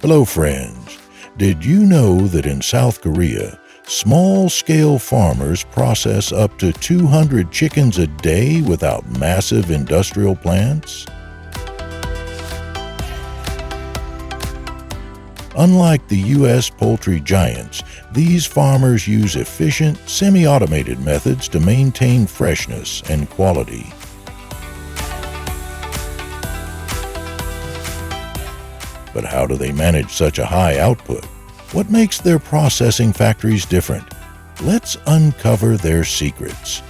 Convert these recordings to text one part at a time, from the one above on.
Hello, friends. Did you know that in South Korea, small-scale farmers process up to 200 chickens a day without massive industrial plants? Unlike the U.S. poultry giants, these farmers use efficient, semi-automated methods to maintain freshness and quality. But how do they manage such a high output? What makes their processing factories different? Let's uncover their secrets.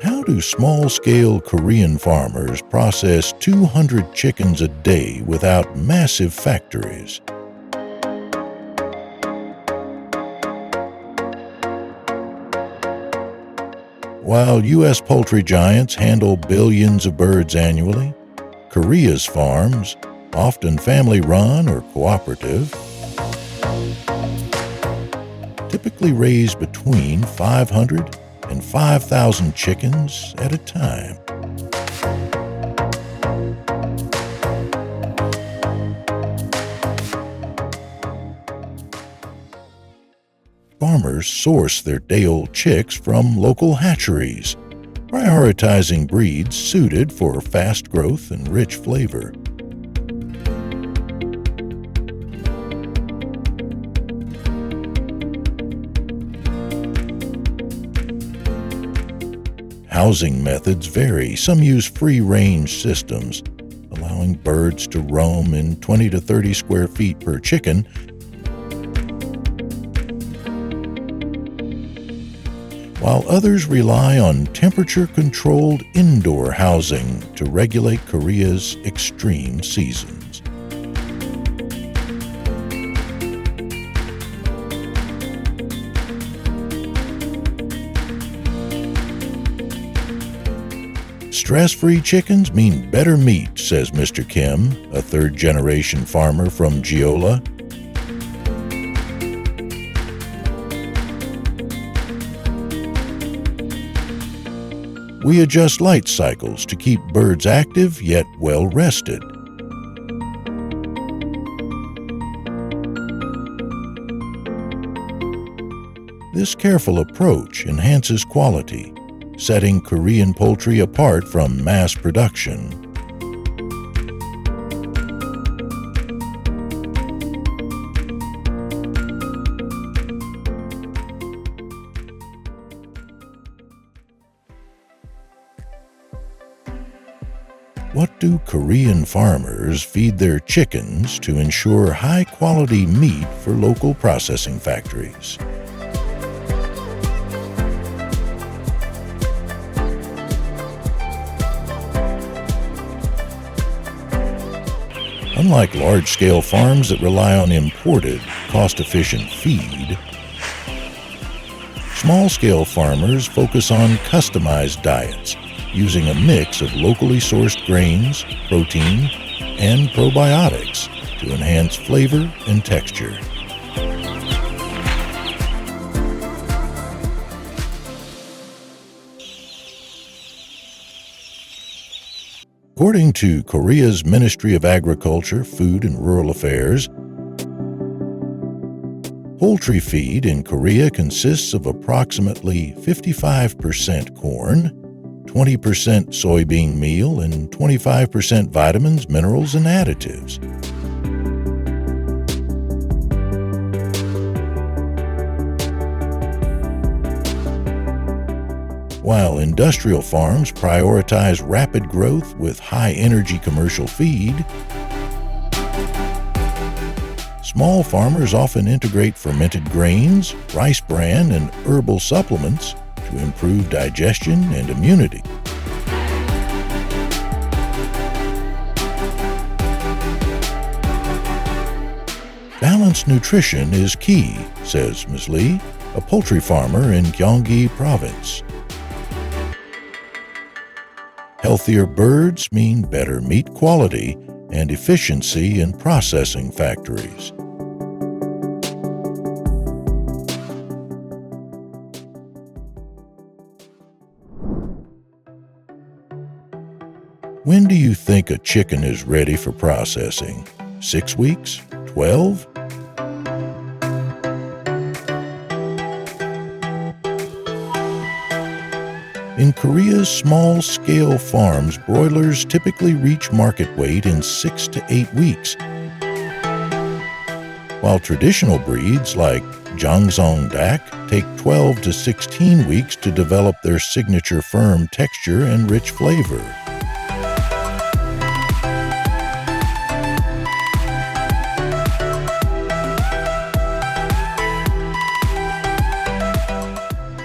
How do small-scale Korean farmers process 200 chickens a day without massive factories? While U.S. poultry giants handle billions of birds annually, Korea's farms, often family-run or cooperative, typically raise between 500 and 5,000 chickens at a time. Farmers source their day-old chicks from local hatcheries, prioritizing breeds suited for fast growth and rich flavor. Housing methods vary. Some use free-range systems, allowing birds to roam in 20 to 30 square feet per chicken, while others rely on temperature-controlled indoor housing to regulate Korea's extreme seasons. Stress-free chickens mean better meat, says Mr. Kim, a third-generation farmer from Jeolla. We adjust light cycles to keep birds active yet well-rested. This careful approach enhances quality, setting Korean poultry apart from mass production. What do Korean farmers feed their chickens to ensure high-quality meat for local processing factories? Unlike large-scale farms that rely on imported, cost-efficient feed, small-scale farmers focus on customized diets, using a mix of locally sourced grains, protein, and probiotics to enhance flavor and texture. According to Korea's Ministry of Agriculture, Food and Rural Affairs, poultry feed in Korea consists of approximately 55% corn, 20% soybean meal, and 25% vitamins, minerals, and additives. While industrial farms prioritize rapid growth with high-energy commercial feed, small farmers often integrate fermented grains, rice bran, and herbal supplements to improve digestion and immunity. Balanced nutrition is key, says Ms. Lee, a poultry farmer in Gyeonggi Province. Healthier birds mean better meat quality and efficiency in processing factories. When do you think a chicken is ready for processing? 6 weeks? 12? In Korea's small-scale farms, broilers typically reach market weight in 6 to 8 weeks, while traditional breeds like Dak take 12 to 16 weeks to develop their signature firm texture and rich flavor.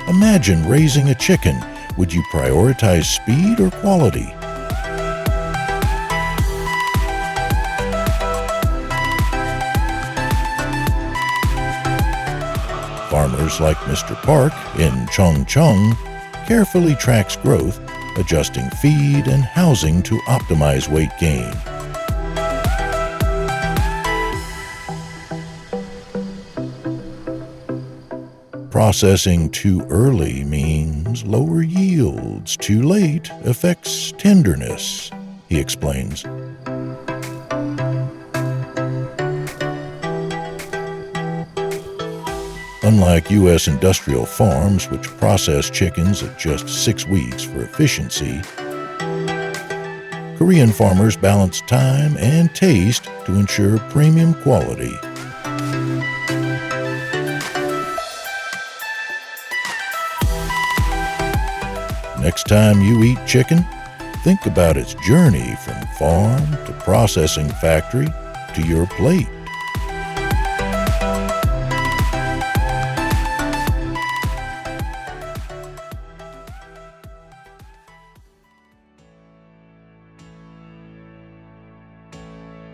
Imagine raising a chicken. Would you prioritize speed or quality? Farmers like Mr. Park in Chongcheong carefully tracks growth, adjusting feed and housing to optimize weight gain. Processing too early means lower yields. Too late affects tenderness, he explains. Unlike U.S. industrial farms, which process chickens at just 6 weeks for efficiency, Korean farmers balance time and taste to ensure premium quality. Next time you eat chicken, think about its journey from farm to processing factory to your plate.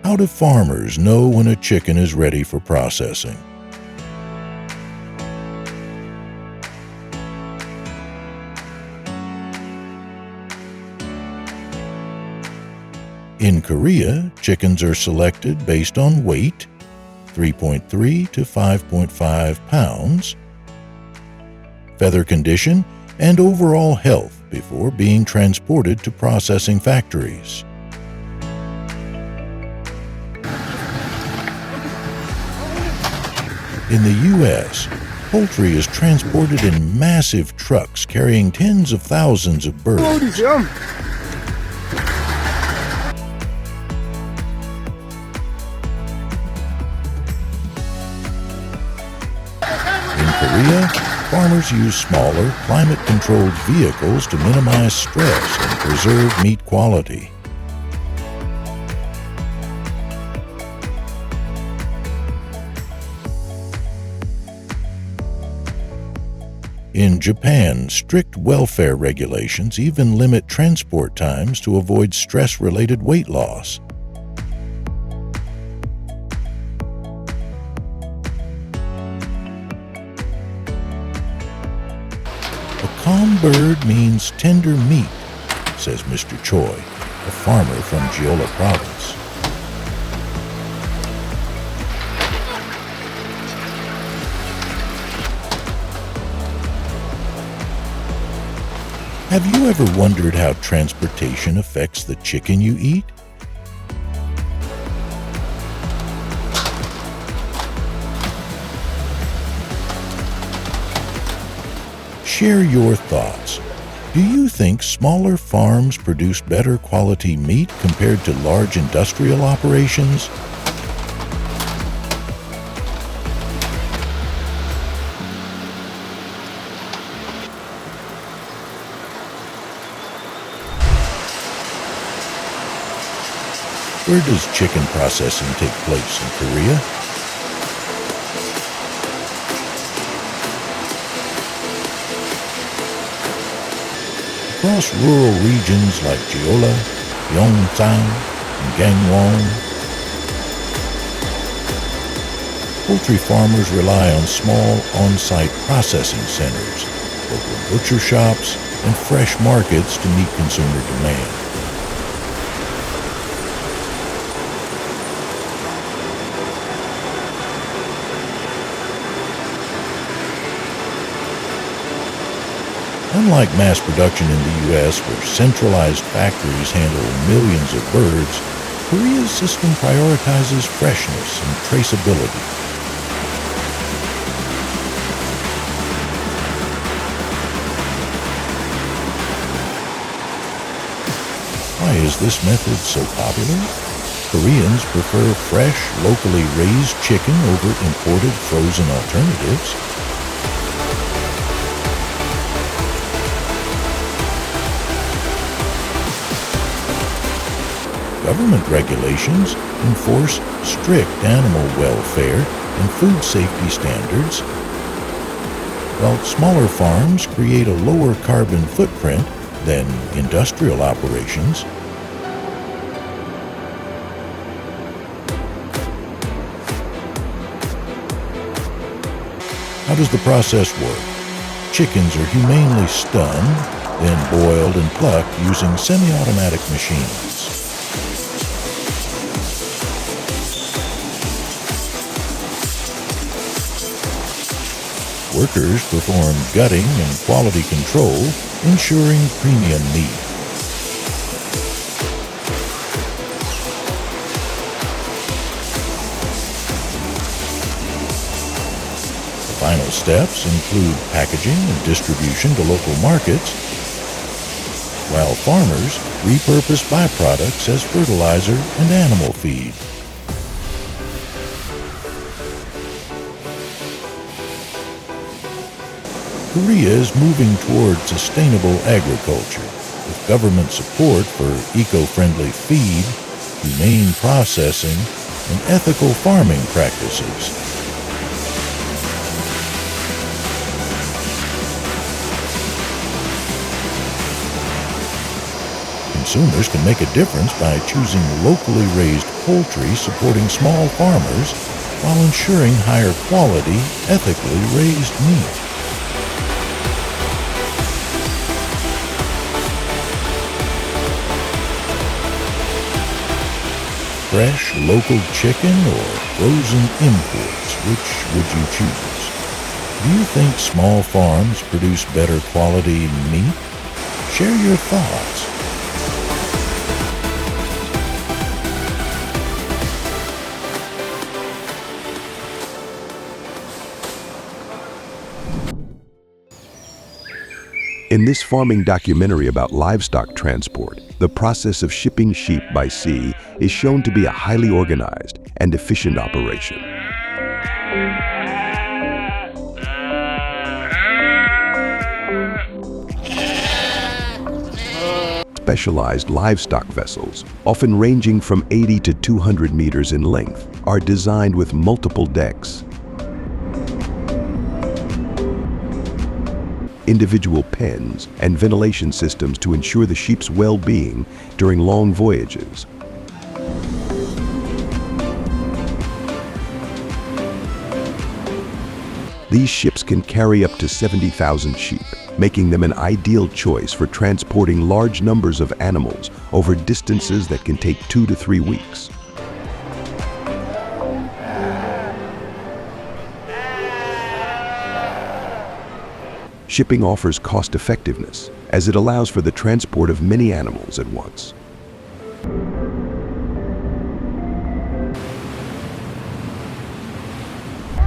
How do farmers know when a chicken is ready for processing? In Korea, chickens are selected based on weight, 3.3 to 5.5 pounds, feather condition, and overall health before being transported to processing factories. In the U.S., poultry is transported in massive trucks carrying tens of thousands of birds. In Korea, farmers use smaller, climate-controlled vehicles to minimize stress and preserve meat quality. In Japan, strict welfare regulations even limit transport times to avoid stress-related weight loss. A calm bird means tender meat, says Mr. Choi, a farmer from Jeolla province. Have you ever wondered how transportation affects the chicken you eat? Share your thoughts. Do you think smaller farms produce better quality meat compared to large industrial operations? Where does chicken processing take place in Korea? Across rural regions like Jeolla, Yongsan, and Gangwon, poultry farmers rely on small on-site processing centers, local butcher shops, and fresh markets to meet consumer demand. Unlike mass production in the U.S., where centralized factories handle millions of birds, Korea's system prioritizes freshness and traceability. Why is this method so popular? Koreans prefer fresh, locally raised chicken over imported frozen alternatives. Government regulations enforce strict animal welfare and food safety standards, while smaller farms create a lower carbon footprint than industrial operations. How does the process work? Chickens are humanely stunned, then boiled and plucked using semi-automatic machines. Workers perform gutting and quality control, ensuring premium meat. The final steps include packaging and distribution to local markets, while farmers repurpose byproducts as fertilizer and animal feed. Korea is moving toward sustainable agriculture, with government support for eco-friendly feed, humane processing, and ethical farming practices. Consumers can make a difference by choosing locally raised poultry supporting small farmers while ensuring higher quality, ethically raised meat. Fresh, local chicken or frozen imports, which would you choose? Do you think small farms produce better quality meat? Share your thoughts. In this farming documentary about livestock transport, the process of shipping sheep by sea is shown to be a highly organized and efficient operation. Specialized livestock vessels, often ranging from 80 to 200 meters in length, are designed with multiple decks, individual pens, and ventilation systems to ensure the sheep's well-being during long voyages. These ships can carry up to 70,000 sheep, making them an ideal choice for transporting large numbers of animals over distances that can take 2 to 3 weeks. Shipping offers cost-effectiveness, as it allows for the transport of many animals at once.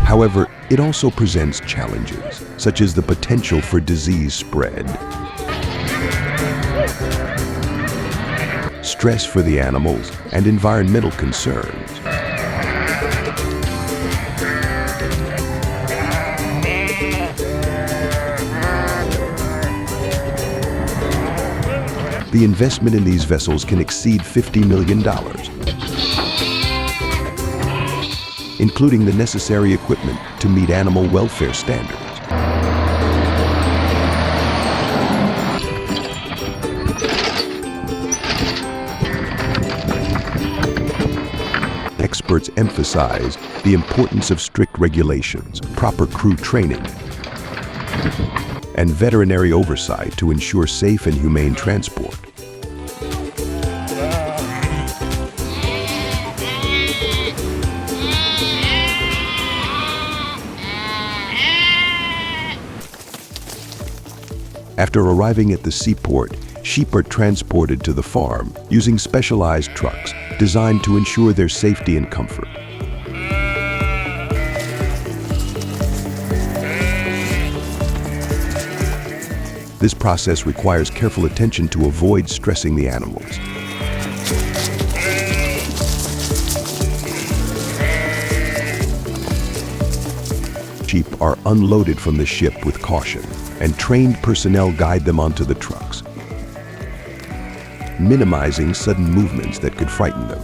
However, it also presents challenges, such as the potential for disease spread, stress for the animals, and environmental concerns. The investment in these vessels can exceed $50 million, including the necessary equipment to meet animal welfare standards. Experts emphasize the importance of strict regulations, proper crew training, and veterinary oversight to ensure safe and humane transport. After arriving at the seaport, sheep are transported to the farm using specialized trucks designed to ensure their safety and comfort. This process requires careful attention to avoid stressing the animals. Sheep are unloaded from the ship with caution, and trained personnel guide them onto the trucks, minimizing sudden movements that could frighten them.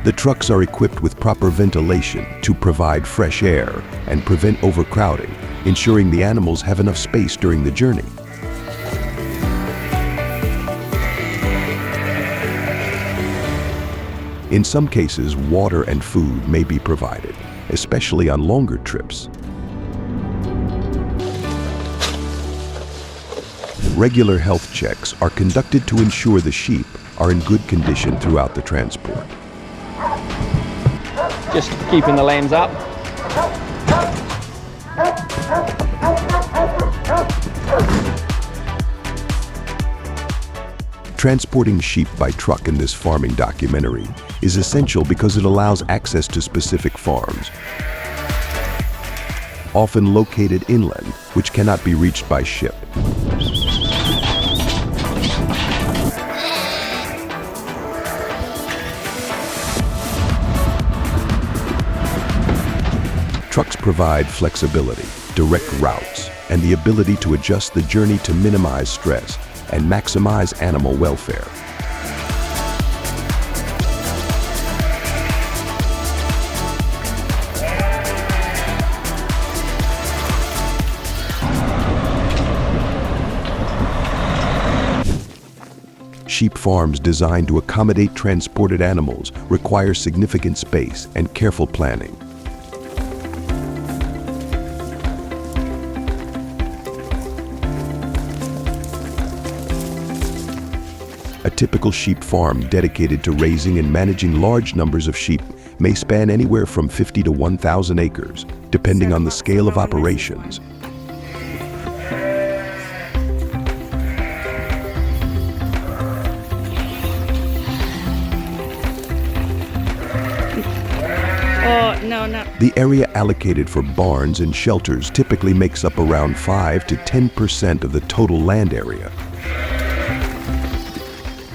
The trucks are equipped with proper ventilation to provide fresh air and prevent overcrowding, ensuring the animals have enough space during the journey. In some cases, water and food may be provided, especially on longer trips. Regular health checks are conducted to ensure the sheep are in good condition throughout the transport. Just keeping the lambs up. Transporting sheep by truck in this farming documentary is essential because it allows access to specific farms, often located inland, which cannot be reached by ship. Trucks provide flexibility, direct routes, and the ability to adjust the journey to minimize stress and maximize animal welfare. Sheep farms designed to accommodate transported animals require significant space and careful planning. A typical sheep farm dedicated to raising and managing large numbers of sheep may span anywhere from 50 to 1,000 acres, depending on the scale of operations. The area allocated for barns and shelters typically makes up around 5 to 10% of the total land area,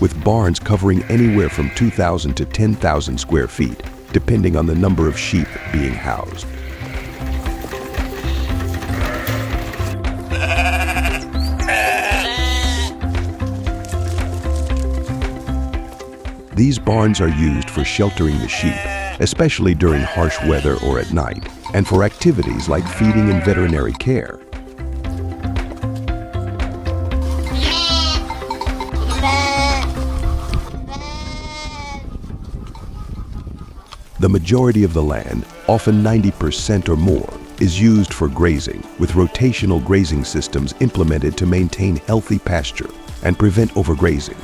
with barns covering anywhere from 2,000 to 10,000 square feet, depending on the number of sheep being housed. These barns are used for sheltering the sheep, especially during harsh weather or at night, and for activities like feeding and veterinary care. The majority of the land, often 90% or more, is used for grazing, with rotational grazing systems implemented to maintain healthy pasture and prevent overgrazing.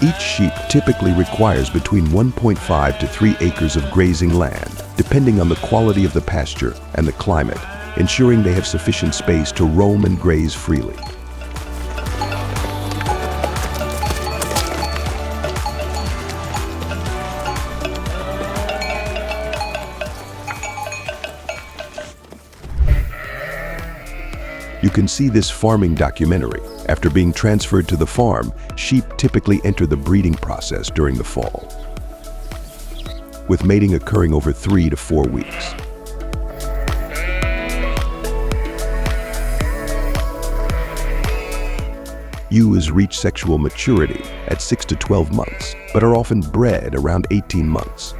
Each sheep typically requires between 1.5 to 3 acres of grazing land, depending on the quality of the pasture and the climate, ensuring they have sufficient space to roam and graze freely. You can see this farming documentary. After being transferred to the farm, sheep typically enter the breeding process during the fall, with mating occurring over 3 to 4 weeks. Ewes reach sexual maturity at 6 to 12 months, but are often bred around 18 months.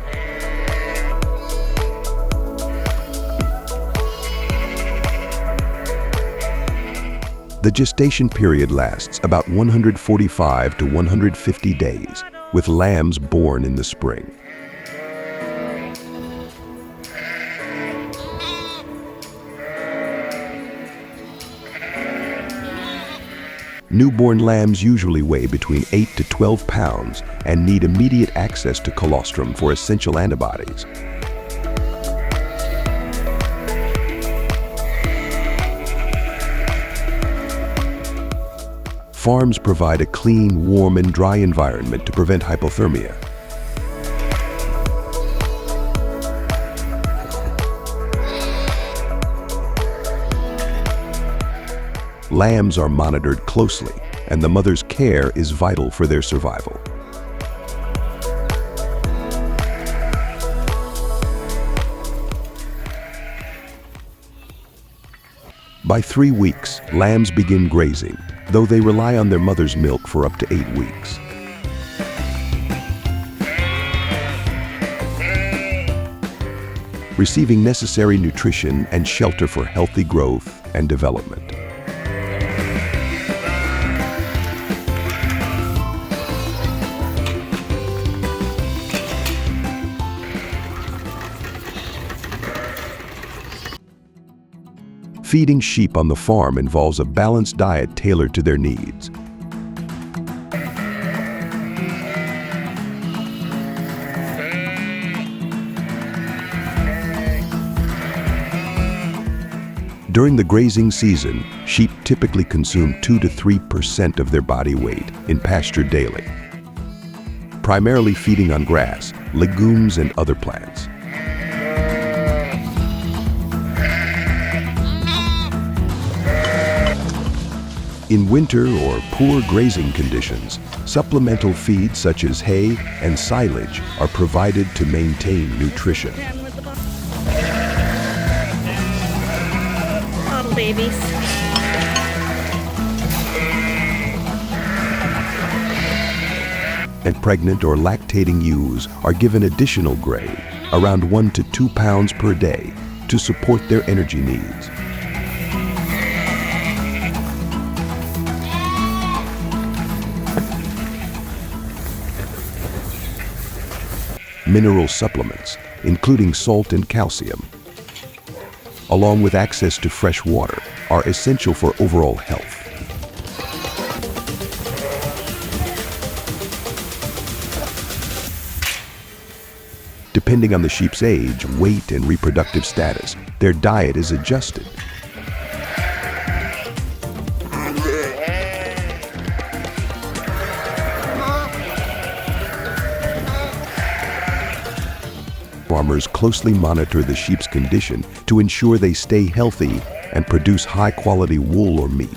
The gestation period lasts about 145 to 150 days, with lambs born in the spring. Newborn lambs usually weigh between 8 to 12 pounds and need immediate access to colostrum for essential antibodies. Farms provide a clean, warm, and dry environment to prevent hypothermia. Lambs are monitored closely, and the mother's care is vital for their survival. By 3 weeks, lambs begin grazing, though they rely on their mother's milk for up to 8 weeks. Receiving necessary nutrition and shelter for healthy growth and development. Feeding sheep on the farm involves a balanced diet tailored to their needs. During the grazing season, sheep typically consume 2 to 3% of their body weight in pasture daily, primarily feeding on grass, legumes, and other plants. In winter or poor grazing conditions, supplemental feeds such as hay and silage are provided to maintain nutrition. Little babies. And pregnant or lactating ewes are given additional grain, around 1 to 2 pounds per day, to support their energy needs. Mineral supplements, including salt and calcium, along with access to fresh water, are essential for overall health. Depending on the sheep's age, weight, and reproductive status, their diet is adjusted. Farmers closely monitor the sheep's condition to ensure they stay healthy and produce high-quality wool or meat.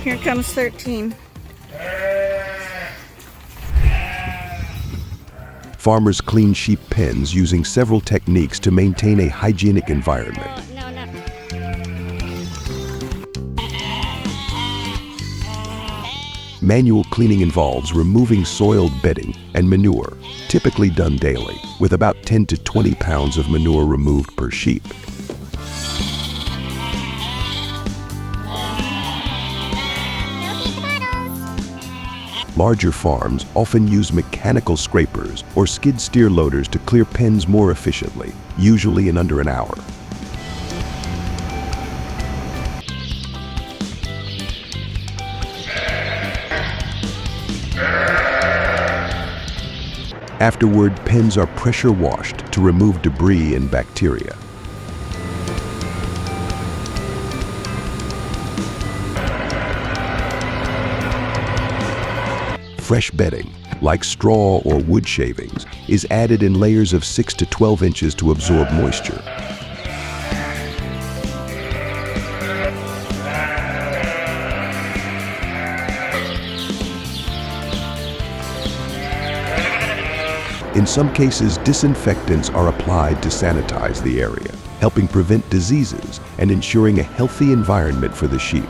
Here comes 13. Farmers clean sheep pens using several techniques to maintain a hygienic environment. Manual cleaning involves removing soiled bedding and manure, typically done daily, with about 10 to 20 pounds of manure removed per sheep. Larger farms often use mechanical scrapers or skid steer loaders to clear pens more efficiently, usually in under an hour. Afterward, pens are pressure washed to remove debris and bacteria. Fresh bedding, like straw or wood shavings, is added in layers of 6 to 12 inches to absorb moisture. In some cases, disinfectants are applied to sanitize the area, helping prevent diseases and ensuring a healthy environment for the sheep.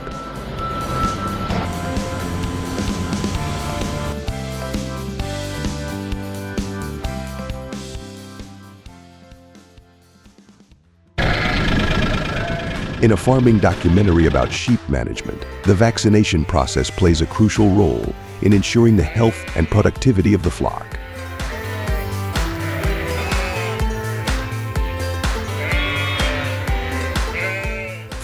In a farming documentary about sheep management, the vaccination process plays a crucial role in ensuring the health and productivity of the flock.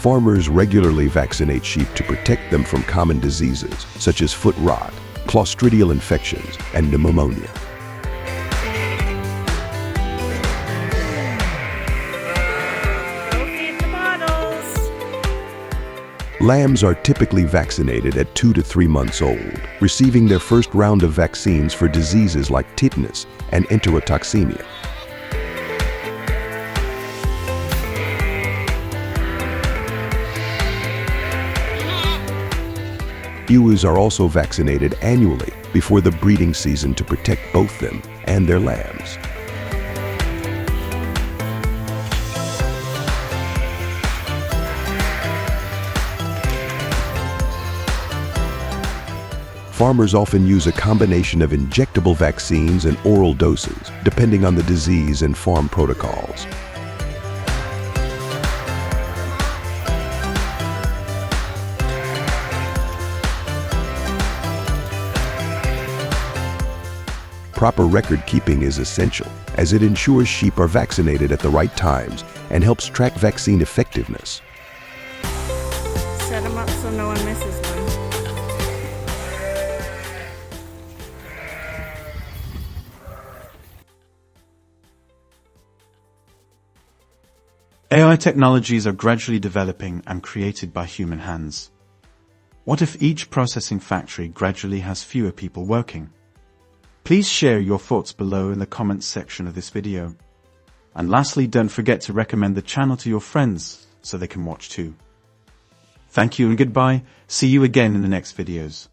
Farmers regularly vaccinate sheep to protect them from common diseases such as foot rot, clostridial infections, and pneumonia. Lambs are typically vaccinated at 2 to 3 months old, receiving their first round of vaccines for diseases like tetanus and enterotoxemia. Ewes are also vaccinated annually before the breeding season to protect both them and their lambs. Farmers often use a combination of injectable vaccines and oral doses, depending on the disease and farm protocols. Proper record keeping is essential, as it ensures sheep are vaccinated at the right times and helps track vaccine effectiveness. Set them up so no one misses one. AI technologies are gradually developing and created by human hands. What if each processing factory gradually has fewer people working? Please share your thoughts below in the comments section of this video. And lastly, don't forget to recommend the channel to your friends so they can watch too. Thank you and goodbye. See you again in the next videos.